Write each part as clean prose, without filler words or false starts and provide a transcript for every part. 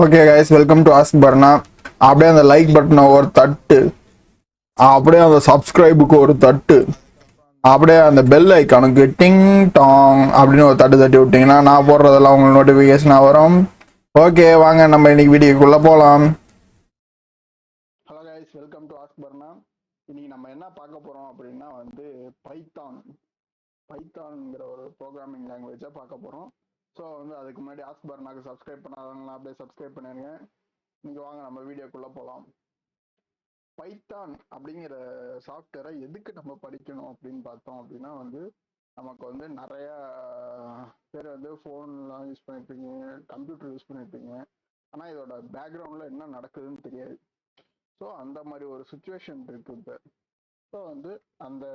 Okay guys, welcome to ask Parna. அப்படியே அந்த like பட்டனை ஒரு தட்டு, அப்படியே அந்த சப்ஸ்கிரைபுக்கு ஒரு தட்டு, அப்படியே அந்த பெல் ஐக்கானுக்கு டிங் டாங் அப்படின்னு ஒரு தட்டு தட்டி விட்டீங்கன்னா நான் போடுறதெல்லாம் உங்களுக்கு நோட்டிஃபிகேஷனாக வரும். ஓகே, வாங்க நம்ம இன்னைக்கு வீடியோக்குள்ளே போகலாம். Hello guys, welcome to ask Parna. இன்னைக்கு நம்ம என்ன பார்க்க போகிறோம் அப்படின்னா பைத்தான்ங்கிற ஒரு ப்ரோக்ராமிங் லாங்குவேஜை பார்க்க போகிறோம். ஸோ அதுக்கு முன்னாடி ஆஸ்க் பர்னாக்கு சப்ஸ்கிரைப் பண்ணாதவங்களாம் அப்படியே சப்ஸ்கிரைப் பண்ணிருங்க. நீங்கள் வாங்க நம்ம வீடியோக்குள்ளே போகலாம். பைத்தான் அப்படிங்கிற சாஃப்ட்வேரை எதுக்கு நம்ம படிக்கணும் அப்படின்னு பார்த்தோம் அப்படின்னா நமக்கு நிறைய பேர் ஃபோன்லாம் யூஸ் பண்ணியிருப்பீங்க, கம்ப்யூட்டர் யூஸ் பண்ணியிருப்பீங்க. ஆனால் இதோட பேக்ரவுண்டில் என்ன நடக்குதுன்னு தெரியாது. ஸோ அந்த மாதிரி ஒரு சுச்சுவேஷன் இருக்கு இப்போ. ஸோ அந்த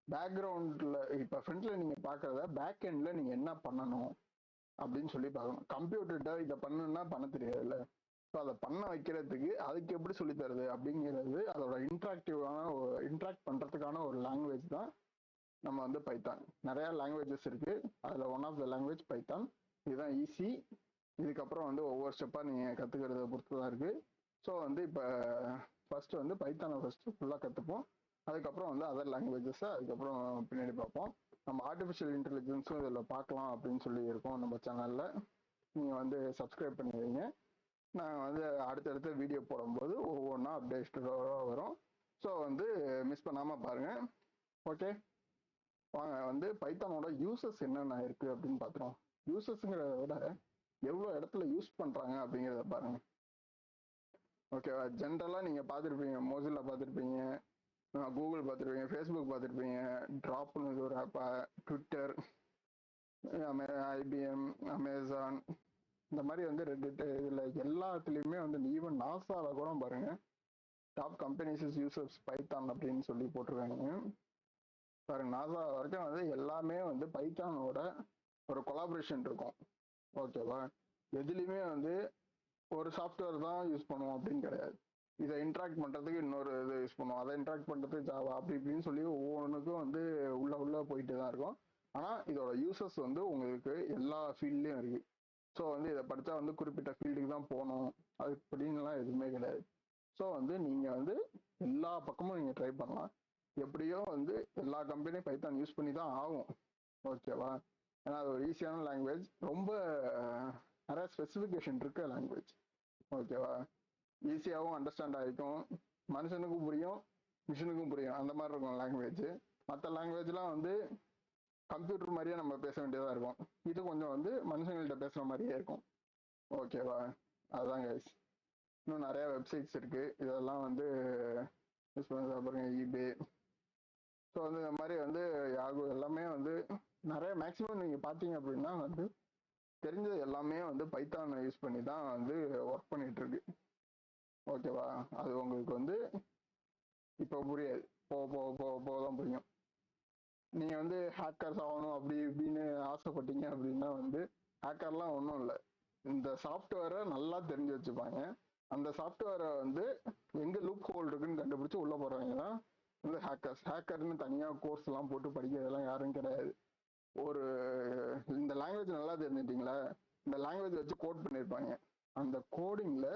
பேக்ரவுண்டில் இப்போ ஃப்ரண்ட்ல நீங்கள் பார்க்குறத பேக் எண்டில் நீங்கள் என்ன பண்ணணும் அப்படின்னு சொல்லி பார்க்கணும். கம்ப்யூட்டர்கிட்ட இதை பண்ணணும்னா பண்ண தெரியாதுல்ல. ஸோ அதை பண்ண வைக்கிறதுக்கு அதுக்கு எப்படி சொல்லி தருது அப்படிங்கிறது அதோட இன்ட்ராக்ட் பண்ணுறதுக்கான ஒரு லாங்குவேஜ் தான் நம்ம பைத்தான். நிறையா லாங்குவேஜஸ் இருக்குது, அதில் one of the language Python. இதுதான் ஈஸி. இதுக்கப்புறம் ஒவ்வொரு ஸ்டெப்பாக நீங்கள் கற்றுக்கிறத பொறுத்து தான் இருக்குது. ஸோ இப்போ ஃபஸ்ட்டு பைத்தானை ஃபுல்லாக கற்றுப்போம். அதுக்கப்புறம் அதர் லாங்குவேஜஸை அதுக்கப்புறம் பின்னாடி பார்ப்போம். நம்ம ஆர்டிஃபிஷியல் இன்டெலிஜென்ஸும் இதில் பார்க்கலாம் அப்படின்னு சொல்லி இருக்கோம் நம்ம சேனலில். நீங்கள் சப்ஸ்கிரைப் பண்ணிடுவீங்க. நான் அடுத்தடுத்த வீடியோ போடும்போது ஒவ்வொன்றா அப்டேட்டடாக வரும். ஸோ மிஸ் பண்ணாமல் பாருங்கள். ஓகே, வாங்க பைத்தானோட யூசஸ் என்னென்ன இருக்குது அப்படின்னு பார்த்துருவோம். யூசஸ்ங்கிறத விட எவ்வளோ இடத்துல யூஸ் பண்ணுறாங்க அப்படிங்கிறத பாருங்கள். ஓகேவா, ஜென்ரலாக நீங்கள் பார்த்துருப்பீங்க, மோசில்லா பார்த்துருப்பீங்க, கூகுள் பார்த்துருப்பீங்க, ஃபேஸ்புக் பார்த்துருப்பீங்க, ட்ராப்னு ஒரு ஆப்பா, ட்விட்டர், ஐபிஎம், அமேசான், இந்த மாதிரி ரெடிட், இதில் எல்லாத்துலேயுமே ஈவன் நாசாவில் கூட பாருங்க, டாப் கம்பெனிஸ் யூசர்ஸ் பைத்தான் அப்படின்னு சொல்லி போட்டிருக்காங்க பாருங்க. நாசா வரைக்கும் எல்லாமே பைத்தானோட ஒரு கொலாபரேஷன் இருக்கும். ஓகேவா, எதுலேயுமே ஒரு சாஃப்ட்வேர் தான் யூஸ் பண்ணுவோம் அப்படின்னு கிடையாது. இதை இன்ட்ராக்ட் பண்ணுறதுக்கு இன்னொரு இது யூஸ் பண்ணுவோம், அதை இன்ட்ராக்ட் பண்ணுறதுக்கு ஜாவா, அப்படி இப்படின்னு சொல்லி ஒவ்வொன்றுக்கும் உள்ள போயிட்டு தான் இருக்கும். ஆனால் இதோட யூசஸ் உங்களுக்கு எல்லா ஃபீல்ட்லேயும் இருக்குது. ஸோ இதை படித்தா குறிப்பிட்ட ஃபீல்டுக்கு தான் போகணும் அது இப்படின்லாம் எதுவுமே கிடையாது. ஸோ நீங்கள் எல்லா பக்கமும் நீங்கள் ட்ரை பண்ணலாம். எப்படியோ எல்லா கம்பெனியும் பைத்தான் யூஸ் பண்ணி தான் ஆகும். ஓகேவா, ஏன்னா அது ஒரு ஈஸியான லாங்குவேஜ், ரொம்ப நிறைய ஸ்பெசிஃபிகேஷன் இருக்க லாங்குவேஜ். ஓகேவா, ஈஸியாகவும் அண்டர்ஸ்டாண்ட் ஆகிக்கும், மனுஷனுக்கும் புரியும், மிஷினுக்கும் புரியும், அந்த மாதிரி இருக்கும் லாங்குவேஜ். மற்ற லாங்குவேஜ்லாம் கம்ப்யூட்டர் மாதிரியே நம்ம பேச வேண்டியதாக இருக்கும். இது கொஞ்சம் மனுஷங்கள்கிட்ட பேசுகிற மாதிரியே இருக்கும். ஓகேவா, அதுதான் கைஸ். இன்னும் நிறைய வெப்சைட்ஸ் இருக்குது, இதெல்லாம் யூஸ் பண்ண பாருங்க, ஈபே. ஸோ இந்த மாதிரி யாகு எல்லாமே நிறைய மேக்ஸிமம் நீங்கள் பார்த்தீங்க அப்படின்னா தெரிஞ்சது எல்லாமே பைத்தான் யூஸ் பண்ணி தான் ஒர்க் பண்ணிட்டு இருக்கு. ஓகேவா, அது உங்களுக்கு இப்போ புரியாது, போக போக போக போக தான் புரியும். நீங்கள் ஹேக்கர்ஸ் ஆகணும் அப்படி இப்படின்னு ஆசைப்பட்டீங்க அப்படின்னா ஹேக்கர்லாம் ஒன்றும் இல்லை, இந்த சாஃப்ட்வேரை நல்லா தெரிஞ்சு வச்சுப்பாங்க. அந்த சாஃப்ட்வேரை எங்கே லூப் ஹோல் இருக்குன்னு கண்டுபிடிச்சி உள்ளே போகிறவங்க தான் ஹேக்கர்னு தனியாக கோர்ஸ்லாம் போட்டு படிக்கிறதெல்லாம் யாரும் கிடையாது. ஒரு இந்த லாங்குவேஜ் நல்லா தெரிஞ்சுட்டிங்களா, இந்த லாங்குவேஜ் வச்சு கோட் பண்ணியிருப்பாங்க. அந்த கோடிங்கில்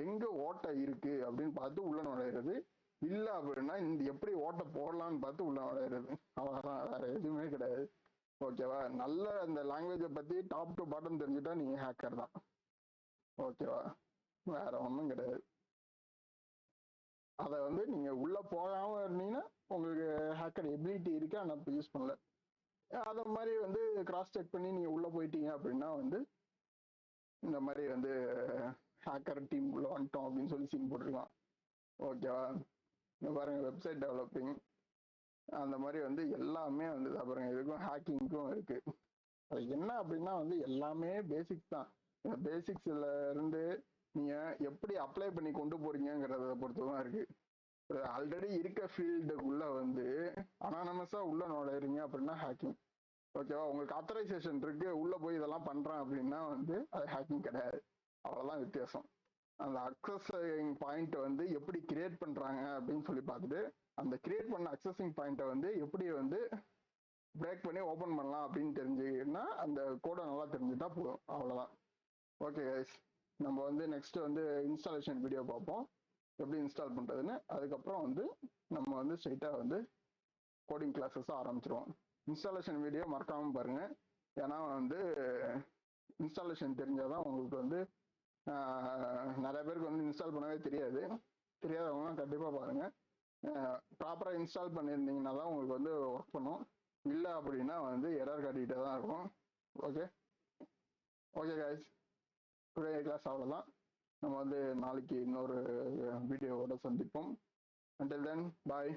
எங்கே ஓட்டை இருக்குது அப்படின்னு பார்த்து உள்ள நுழையிறது, இல்லை அப்படின்னா இந்த எப்படி ஓட்டை போடலான்னு பார்த்து உள்ள நுழையிறது, அவ்வளோதான், வேறு எதுவுமே கிடையாது. ஓகேவா, நல்ல அந்த லாங்குவேஜை பற்றி டாப் டு பாட்டம் தெரிஞ்சுட்டா நீங்கள் ஹேக்கர் தான். ஓகேவா, வேற ஒன்றும் கிடையாது. அதை நீங்கள் உள்ளே போகாமல் இருந்தீங்கன்னா உங்களுக்கு ஹேக்கர் எபிலிட்டி இருக்கு, ஆனால் இப்போ யூஸ் பண்ணல. அதை மாதிரி கிராஸ் செக் பண்ணி நீங்கள் உள்ளே போயிட்டீங்க அப்படின்னா இந்த மாதிரி ஹேக்கர் டீம் உள்ள வந்துட்டோம் அப்படின்னு சொல்லி சீன் போட்டிருக்கலாம். ஓகேவா, பாருங்க, வெப்சைட் டெவலப்பிங் அந்த மாதிரி எல்லாமே பாருங்க, இதுக்கும் ஹேக்கிங்க்கும் இருக்கு. அது என்ன அப்படின்னா எல்லாமே பேசிக்ஸ் தான். பேசிக்ஸ்ல இருந்து நீங்க எப்படி அப்ளை பண்ணி கொண்டு போறீங்கிறத பொறுத்து தான் இருக்கு. ஆல்ரெடி இருக்க ஃபீல்டுக்குள்ள அனானமஸா உள்ள நுழையிறீங்க அப்படின்னா ஹேக்கிங். ஓகேவா, உங்களுக்கு ஆத்தரைசேஷன் இருக்கு, உள்ள போய் இதெல்லாம் பண்றேன் அப்படின்னா அது ஹேக்கிங் கிடையாது. அவ்வளவுதான் வித்தியாசம். அந்த அக்சஸிங் பாயிண்ட் எப்படி கிரியேட் பண்றாங்க அப்படின்னு சொல்லி பார்த்துட்டு அந்த கிரியேட் பண்ண அக்சஸிங் பாயிண்ட்டை எப்படி பிரேக் பண்ணி ஓப்பன் பண்ணலாம் அப்படின்னு தெரிஞ்சுக்கிட்டா அந்த கோடை நல்லா தெரிஞ்சுட்டா போதும், அவ்வளோதான். ஓகே கைஸ், நம்ம வந்து நெக்ஸ்ட் வந்து இன்ஸ்டாலேஷன் வீடியோ பார்ப்போம், எப்படி இன்ஸ்டால் பண்றதுன்னு. அதுக்கப்புறம் வந்து நம்ம வந்து ஸ்ட்ரைட்டா வந்து கோடிங் கிளாஸஸ் ஆரம்பிச்சிருவோம். இன்ஸ்டாலேஷன் வீடியோ மறக்காம பாருங்க, ஏன்னா வந்து இன்ஸ்டாலேஷன் தெரிஞ்சாதான் உங்களுக்கு வந்து நிறைய பேருக்கு வந்து இன்ஸ்டால் பண்ணவே தெரியாது. தெரியாதவங்க கண்டிப்பா பாருங்க. ப்ராப்பரா இன்ஸ்டால் பண்ணியிருந்தீங்கன்னா தான் உங்களுக்கு வந்து ஒர்க் பண்ணும். இல்லை அப்படின்னா வந்து எரர் காட்டிகிட்டே தான் இருக்கும். Okay okay guys, today class அவ்வளோதான். நம்ம வந்து நாளைக்கு இன்னொரு வீடியோவோட சந்திப்போம். Until then, bye.